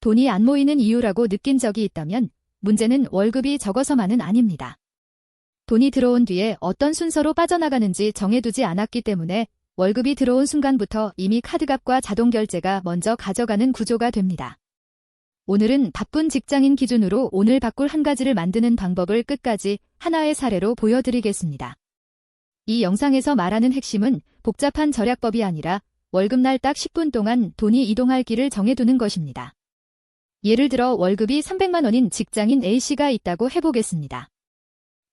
돈이 안 모이는 이유라고 느낀 적이 있다면 문제는 월급이 적어서만은 아닙니다. 돈이 들어온 뒤에 어떤 순서로 빠져나가는지 정해두지 않았기 때문에 월급이 들어온 순간부터 이미 카드값과 자동결제가 먼저 가져가는 구조가 됩니다. 오늘은 바쁜 직장인 기준으로 오늘 바꿀 한 가지를 만드는 방법을 끝까지 하나의 사례로 보여드리겠습니다. 이 영상에서 말하는 핵심은 복잡한 절약법이 아니라 월급날 딱 10분 동안 돈이 이동할 길을 정해두는 것입니다. 예를 들어 월급이 300만 원인 직장인 A씨가 있다고 해보겠습니다.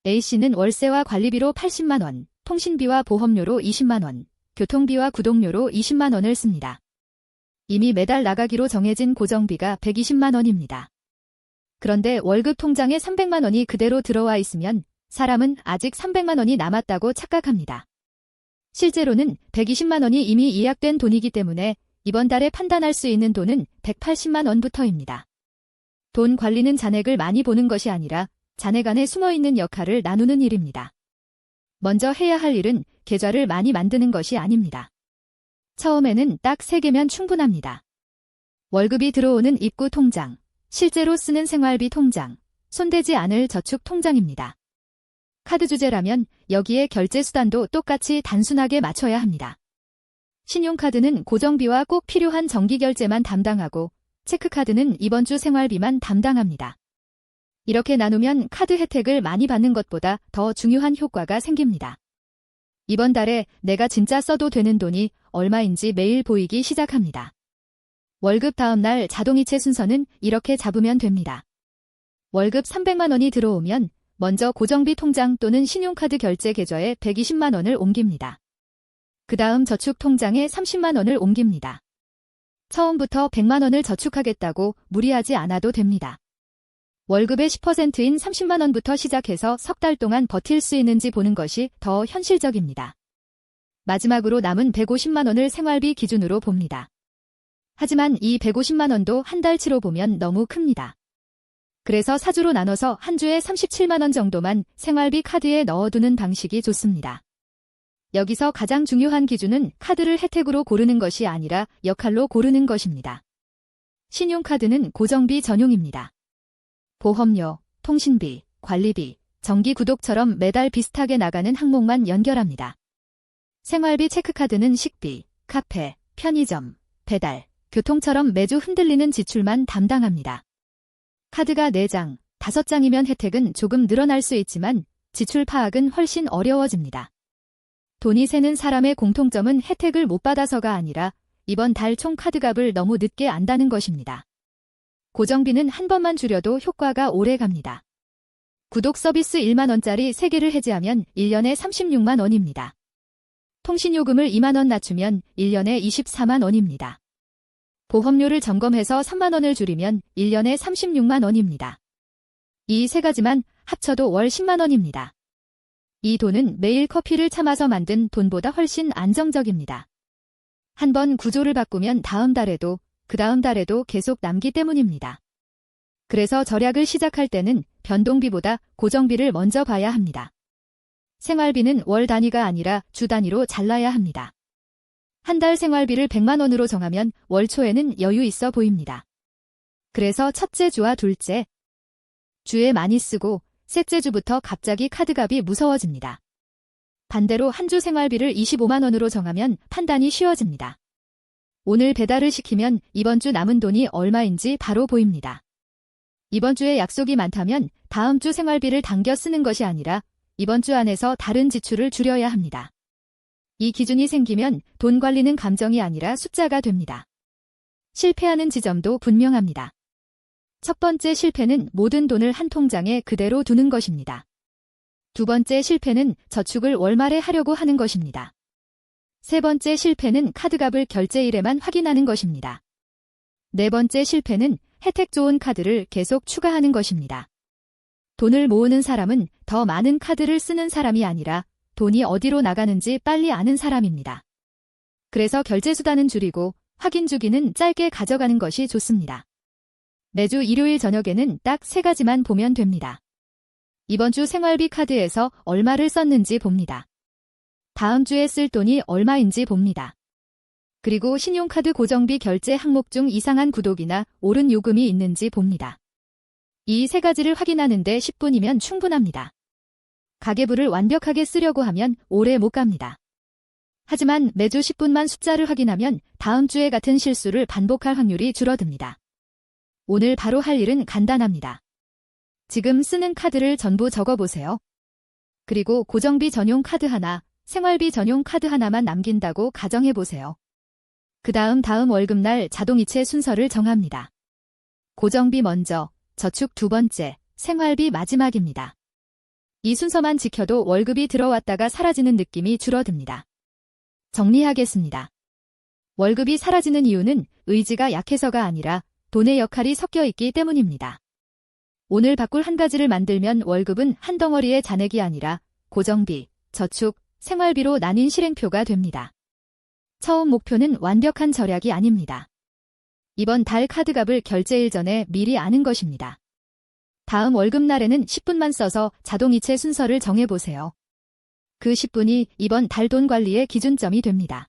A씨는 월세와 관리비로 80만 원, 통신비와 보험료로 20만 원, 교통비와 구독료로 20만 원을 씁니다. 이미 매달 나가기로 정해진 고정비가 120만 원입니다. 그런데 월급 통장에 300만 원이 그대로 들어와 있으면 사람은 아직 300만 원이 남았다고 착각합니다. 실제로는 120만 원이 이미 예약된 돈이기 때문에 이번 달에 판단할 수 있는 돈은 180만 원부터입니다. 돈 관리는 잔액을 많이 보는 것이 아니라 잔액 안에 숨어있는 역할을 나누는 일입니다. 먼저 해야 할 일은 계좌를 많이 만드는 것이 아닙니다. 처음에는 딱 3개면 충분합니다. 월급이 들어오는 입구 통장, 실제로 쓰는 생활비 통장, 손대지 않을 저축 통장입니다. 카드 주제라면 여기에 결제 수단도 똑같이 단순하게 맞춰야 합니다. 신용카드는 고정비와 꼭 필요한 정기결제만 담당하고 체크카드는 이번 주 생활비만 담당합니다. 이렇게 나누면 카드 혜택을 많이 받는 것보다 더 중요한 효과가 생깁니다. 이번 달에 내가 진짜 써도 되는 돈이 얼마인지 매일 보이기 시작합니다. 월급 다음 날 자동이체 순서는 이렇게 잡으면 됩니다. 월급 300만 원이 들어오면 먼저 고정비 통장 또는 신용카드 결제 계좌에 120만 원을 옮깁니다. 그 다음 저축 통장에 30만 원을 옮깁니다. 처음부터 100만 원을 저축하겠다고 무리하지 않아도 됩니다. 월급의 10%인 30만 원부터 시작해서 석 달 동안 버틸 수 있는지 보는 것이 더 현실적입니다. 마지막으로 남은 150만 원을 생활비 기준으로 봅니다. 하지만 이 150만 원도 한 달치로 보면 너무 큽니다. 그래서 4주로 나눠서 한 주에 37만 원 정도만 생활비 카드에 넣어두는 방식이 좋습니다. 여기서 가장 중요한 기준은 카드를 혜택으로 고르는 것이 아니라 역할로 고르는 것입니다. 신용카드는 고정비 전용입니다. 보험료, 통신비, 관리비, 정기 구독처럼 매달 비슷하게 나가는 항목만 연결합니다. 생활비 체크카드는 식비, 카페, 편의점, 배달, 교통처럼 매주 흔들리는 지출만 담당합니다. 카드가 4장, 5장이면 혜택은 조금 늘어날 수 있지만 지출 파악은 훨씬 어려워집니다. 돈이 새는 사람의 공통점은 혜택을 못 받아서가 아니라 이번 달 총 카드값을 너무 늦게 안다는 것입니다. 고정비는 한 번만 줄여도 효과가 오래 갑니다. 구독 서비스 1만 원짜리 3개를 해지하면 1년에 36만 원입니다. 통신요금을 2만 원 낮추면 1년에 24만 원입니다. 보험료를 점검해서 3만 원을 줄이면 1년에 36만 원입니다. 이 3가지만 합쳐도 월 10만 원입니다. 이 돈은 매일 커피를 참아서 만든 돈보다 훨씬 안정적입니다. 한번 구조를 바꾸면 다음 달에도 그 다음 달에도 계속 남기 때문입니다. 그래서 절약을 시작할 때는 변동비보다 고정비를 먼저 봐야 합니다. 생활비는 월 단위가 아니라 주 단위로 잘라야 합니다. 한 달 생활비를 100만 원으로 정하면 월 초에는 여유 있어 보입니다. 그래서 첫째 주와 둘째 주에 많이 쓰고 셋째 주부터 갑자기 카드값이 무서워집니다. 반대로 한 주 생활비를 25만 원으로 정하면 판단이 쉬워집니다. 오늘 배달을 시키면 이번 주 남은 돈이 얼마인지 바로 보입니다. 이번 주에 약속이 많다면 다음 주 생활비를 당겨 쓰는 것이 아니라 이번 주 안에서 다른 지출을 줄여야 합니다. 이 기준이 생기면 돈 관리는 감정이 아니라 숫자가 됩니다. 실패하는 지점도 분명합니다. 첫 번째 실패는 모든 돈을 한 통장에 그대로 두는 것입니다. 두 번째 실패는 저축을 월말에 하려고 하는 것입니다. 세 번째 실패는 카드값을 결제일에만 확인하는 것입니다. 네 번째 실패는 혜택 좋은 카드를 계속 추가하는 것입니다. 돈을 모으는 사람은 더 많은 카드를 쓰는 사람이 아니라 돈이 어디로 나가는지 빨리 아는 사람입니다. 그래서 결제 수단은 줄이고 확인 주기는 짧게 가져가는 것이 좋습니다. 매주 일요일 저녁에는 딱 3가지만 보면 됩니다. 이번 주 생활비 카드에서 얼마를 썼는지 봅니다. 다음 주에 쓸 돈이 얼마인지 봅니다. 그리고 신용카드 고정비 결제 항목 중 이상한 구독이나 오른 요금이 있는지 봅니다. 이 세 가지를 확인하는데 10분이면 충분합니다. 가계부를 완벽하게 쓰려고 하면 오래 못 갑니다. 하지만 매주 10분만 숫자를 확인하면 다음 주에 같은 실수를 반복할 확률이 줄어듭니다. 오늘 바로 할 일은 간단합니다. 지금 쓰는 카드를 전부 적어보세요. 그리고 고정비 전용 카드 하나, 생활비 전용 카드 하나만 남긴다고 가정해보세요. 그 다음 월급날 자동이체 순서를 정합니다. 고정비 먼저, 저축 두 번째, 생활비 마지막입니다. 이 순서만 지켜도 월급이 들어왔다가 사라지는 느낌이 줄어듭니다. 정리하겠습니다. 월급이 사라지는 이유는 의지가 약해서가 아니라 돈의 역할이 섞여 있기 때문입니다. 오늘 바꿀 한 가지를 만들면 월급은 한 덩어리의 잔액이 아니라 고정비, 저축, 생활비로 나뉜 실행표가 됩니다. 처음 목표는 완벽한 절약이 아닙니다. 이번 달 카드값을 결제일 전에 미리 아는 것입니다. 다음 월급날에는 10분만 써서 자동이체 순서를 정해보세요. 그 10분이 이번 달 돈 관리의 기준점이 됩니다.